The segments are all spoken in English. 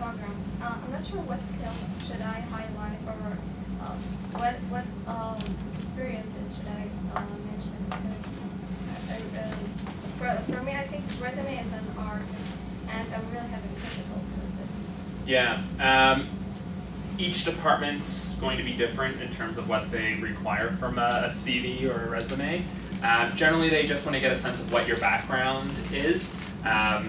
program. I'm not sure what skills should I highlight or what experiences should I mention. Because for me, I think resume is an art, and I'm really having difficulty with this. Yeah. Each department's going to be different in terms of what they require from a CV or a resume. Generally, they just want to get a sense of what your background is.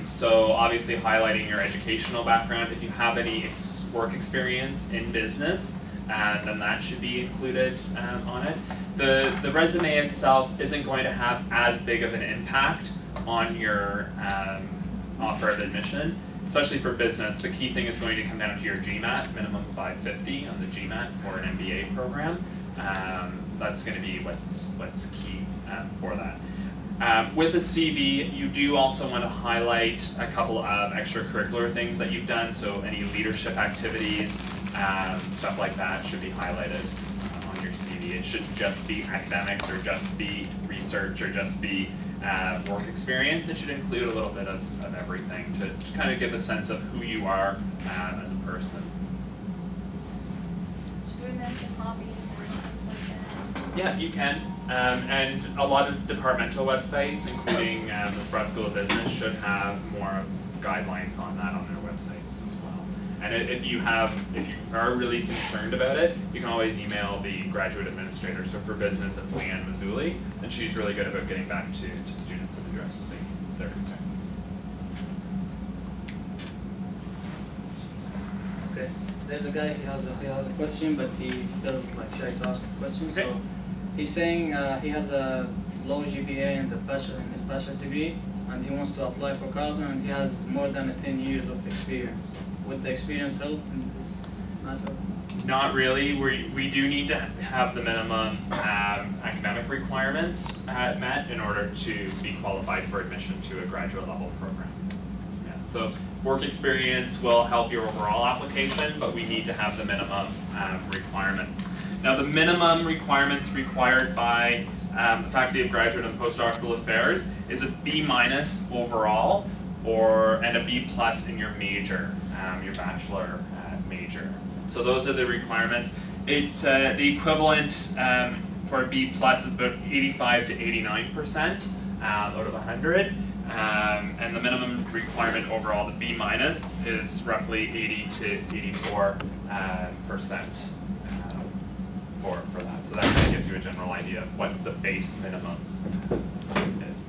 So obviously highlighting your educational background. If you have any work experience in business, then that should be included on it. The resume itself isn't going to have as big of an impact on your offer of admission. Especially for business, the key thing is going to come down to your GMAT, minimum 550 on the GMAT for an MBA program. That's going to be what's key for that. With a CV, you do also want to highlight a couple of extracurricular things that you've done, so any leadership activities, stuff like that should be highlighted on your CV. It shouldn't just be academics or just be research or just be work experience. It should include a little bit of everything to kind of give a sense of who you are as a person. Should we mention hobbies or things like that? Yeah, you can. And a lot of departmental websites, including the Sprott School of Business, should have more guidelines on that on their websites as well. And if you are really concerned about it, you can always email the graduate administrator. So for business, it's Leanne Mazzulli, and she's really good about getting back to students and addressing their concerns. Okay, there's a guy, he has a question, but he felt like shy to ask a question. Okay. So he's saying he has a low GPA in his bachelor degree, and he wants to apply for Carleton, and he has more than 10 years of experience. Would the experience help in this matter? Not really. We do need to have the minimum academic requirements met in order to be qualified for admission to a graduate level program. Yeah. So work experience will help your overall application, but we need to have the minimum requirements. Now the minimum requirements required by the Faculty of Graduate and Postdoctoral Affairs is a B- overall, and a B+ in your major, your bachelor major. So those are the requirements. The equivalent for a B+ is about 85 to 89% out of 100, and the minimum requirement overall, the B- is roughly 80 to 84% for that. So that kind of gives you a general idea of what the base minimum is.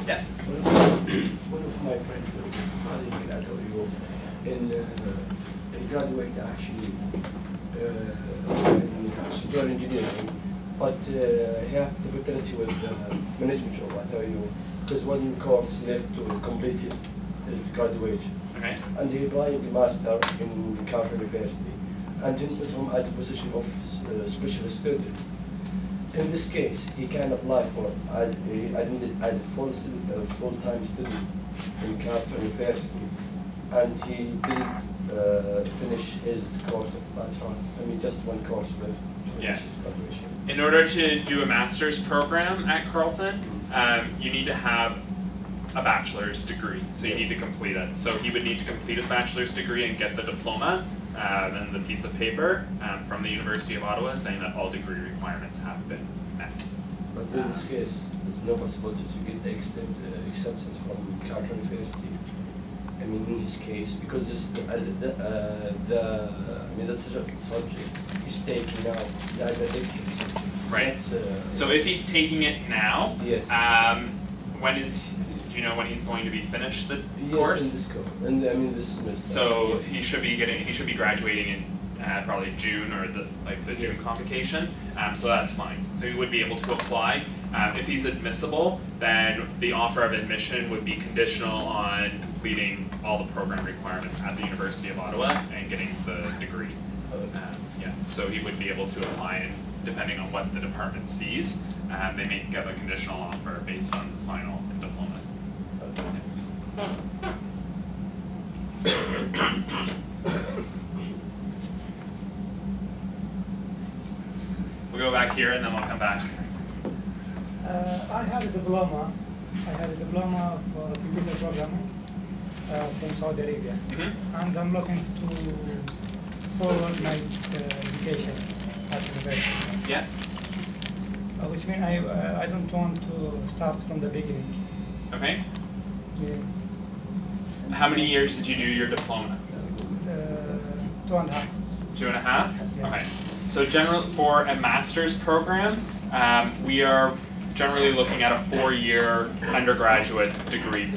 Yeah. One of my friends was studying at OU in graduate actually in software engineering, but he had difficulty with management job at OU because one course left to complete his graduation. Okay. And he applied the master in Carleton University and then put him as a position of specialist student. In this case, he can apply for he admitted as a full-time student in Carleton University, and he didn't finish his course of bachelor. I mean, just one course left to finish his graduation. In order to do a master's program at Carleton, you need to have a bachelor's degree, so you need to complete it. So he would need to complete his bachelor's degree and get the diploma and the piece of paper from the University of Ottawa saying that all degree requirements have been met. But in this case, there's no possibility to get the acceptance from Carleton University. I mean, in his case, because this the subject he's taking now is as a lecture subject. Right. So if he's taking it now, yes. Do you know when he's going to be finished the Yes, course? in this course. And I mean this semester. So he should be graduating in probably June or the June convocation. So that's fine. So he would be able to apply. If he's admissible, then the offer of admission would be conditional on completing all the program requirements at the University of Ottawa and getting the degree. Yeah. So he would be able to apply, and depending on what the department sees, they may give a conditional offer based on the final diploma. We'll go back here and then we'll come back. I had a diploma. I had a diploma for computer programming, from Saudi Arabia, and I'm looking to forward my education at university. Yeah. Which means I don't want to start from the beginning. Okay. Yeah. How many years did you do your diploma? 2.5. 2.5? Yeah. Okay. So for a master's program, we are generally looking at a 4-year undergraduate degree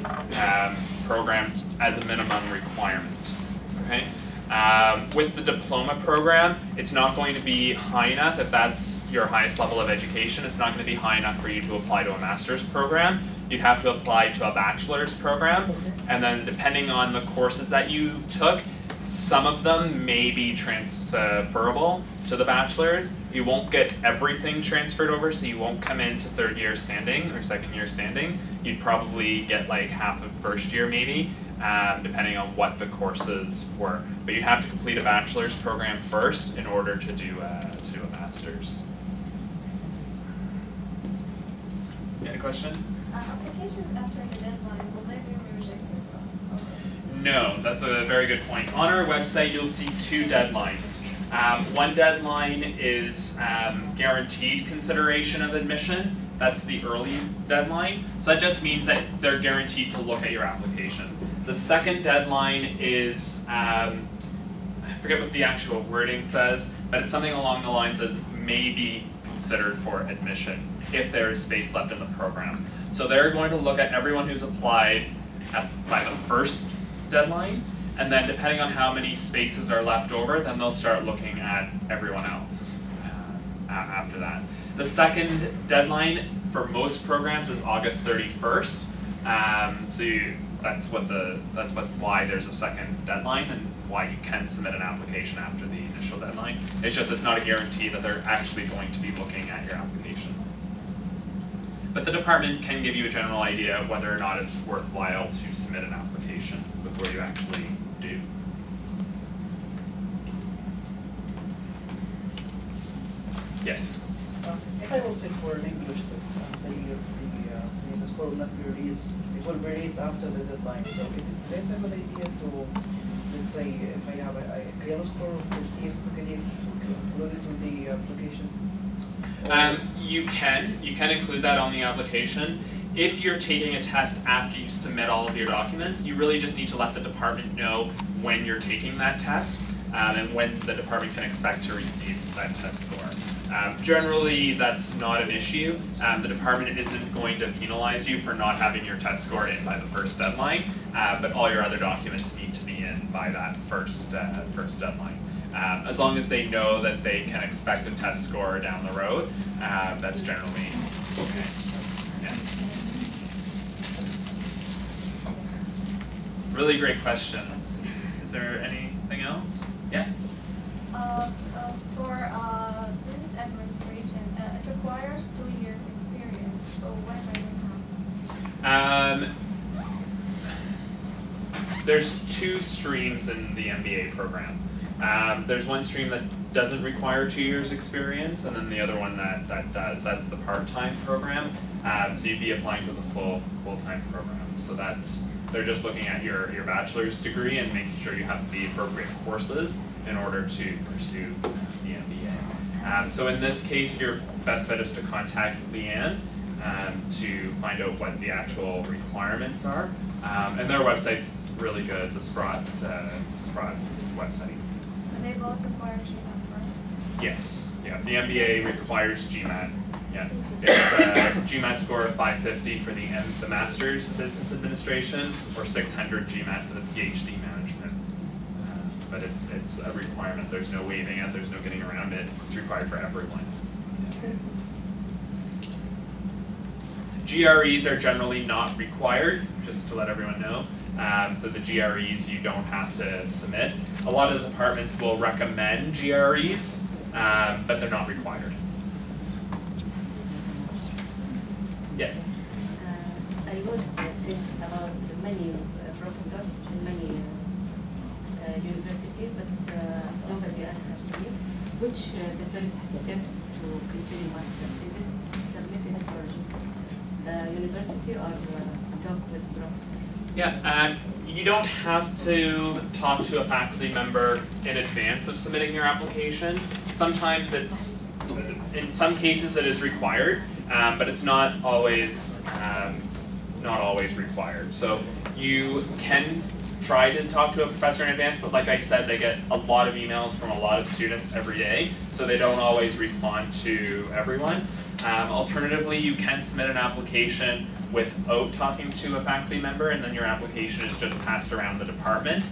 program as a minimum requirement. Okay. With the diploma program, it's not going to be high enough. If that's your highest level of education, it's not going to be high enough for you to apply to a master's program. You'd have to apply to a bachelor's program, and then depending on the courses that you took, some of them may be transferable to the bachelor's. You won't get everything transferred over, so you won't come into 3rd year standing or 2nd year standing. You'd probably get like half of 1st year maybe, depending on what the courses were. But you have to complete a bachelor's program first in order to do a master's. Any question? Applications after the deadline, will they be rejected? No, that's a very good point. On our website, you'll see 2 deadlines. One deadline is guaranteed consideration of admission. That's the early deadline. So that just means that they're guaranteed to look at your application. The second deadline is, I forget what the actual wording says, but it's something along the lines as may be considered for admission if there is space left in the program. So they're going to look at everyone who's applied by the first deadline, and then depending on how many spaces are left over, then they'll start looking at everyone else after that. The second deadline for most programs is August 31st. That's why there's a second deadline and why you can submit an application after the initial deadline. It's not a guarantee that they're actually going to be looking at your application. But the department can give you a general idea of whether or not it's worthwhile to submit an application before you actually do. Yes? If I will sit for an English test, the score will not be released, it will be released after the deadline. So is it a good idea to, let's say, if I have a Creole score of 50, is it a good idea to include it in the application? You can include that on the application. If you're taking a test after you submit all of your documents, you really just need to let the department know when you're taking that test and when the department can expect to receive that test score. Generally, that's not an issue. The department isn't going to penalize you for not having your test score in by the first deadline, but all your other documents need to be in by that first deadline. As long as they know that they can expect a test score down the road, that's generally okay. Yeah. Really great questions. Is there anything else? Yeah? For business administration, it requires 2 years experience. So what do you have? There's 2 streams in the MBA program. There's one stream that doesn't require 2 years experience, and then the other one that does. That's the part-time program. So you'd be applying to the full-time program. So they're just looking at your bachelor's degree and making sure you have the appropriate courses in order to pursue the MBA. So in this case, your best bet is to contact Leanne to find out what the actual requirements are. And their website's really good, the Sprott website. And they both require GMAT, right? Yes, yeah, the MBA requires GMAT. Yeah, it's a GMAT score of 550 for the Master's of Business Administration, or 600 GMAT for the PhD Management. But it's a requirement. There's no waiving it. There's no getting around it. It's required for everyone. GREs are generally not required, just to let everyone know. So the GREs you don't have to submit. A lot of the departments will recommend GREs, but they're not required. Yes? I was thinking about many professors in many universities, but nobody answered me. Which the first step to continue master? Is it submitted for the university or talk with professor? Yeah, you don't have to talk to a faculty member in advance of submitting your application. Sometimes in some cases it is required, but it's not always required. So you can try to talk to a professor in advance, but like I said, they get a lot of emails from a lot of students every day, so they don't always respond to everyone. Alternatively, you can submit an application without talking to a faculty member, and then your application is just passed around the department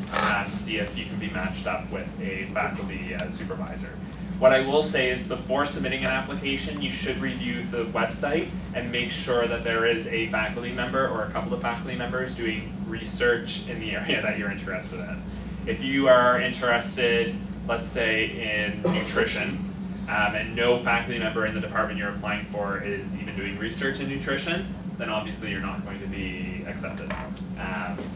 to see if you can be matched up with a faculty supervisor. What I will say is before submitting an application, you should review the website and make sure that there is a faculty member or a couple of faculty members doing research in the area that you're interested in. If you are interested, let's say, in nutrition, and no faculty member in the department you're applying for is even doing research in nutrition, then obviously you're not going to be accepted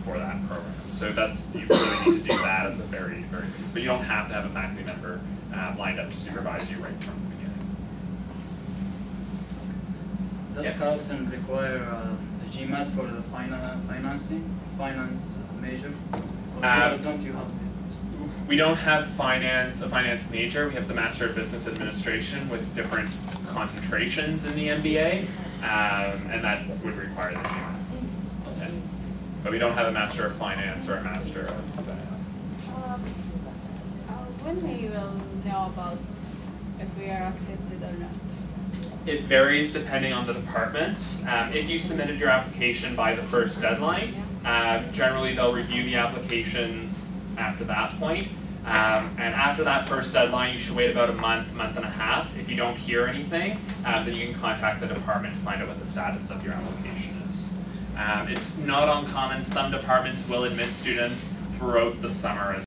for that program. So you really need to do that at the very, very least. But you don't have to have a faculty member lined up to supervise you right from the beginning. Does Yeah. Carleton require a GMAT for the finance major? Or don't you have? We don't have a finance major. We have the Master of Business Administration with different concentrations in the MBA, and that would require the GMAT. Okay. But we don't have a Master of Finance or a Master of when we will know about if we are accepted or not? It varies depending on the departments. If you submitted your application by the first deadline, generally they'll review the applications after that point. And after that first deadline, you should wait about a month and a half. If you don't hear anything, then you can contact the department to find out what the status of your application is. It's not uncommon. Some departments will admit students throughout the summer as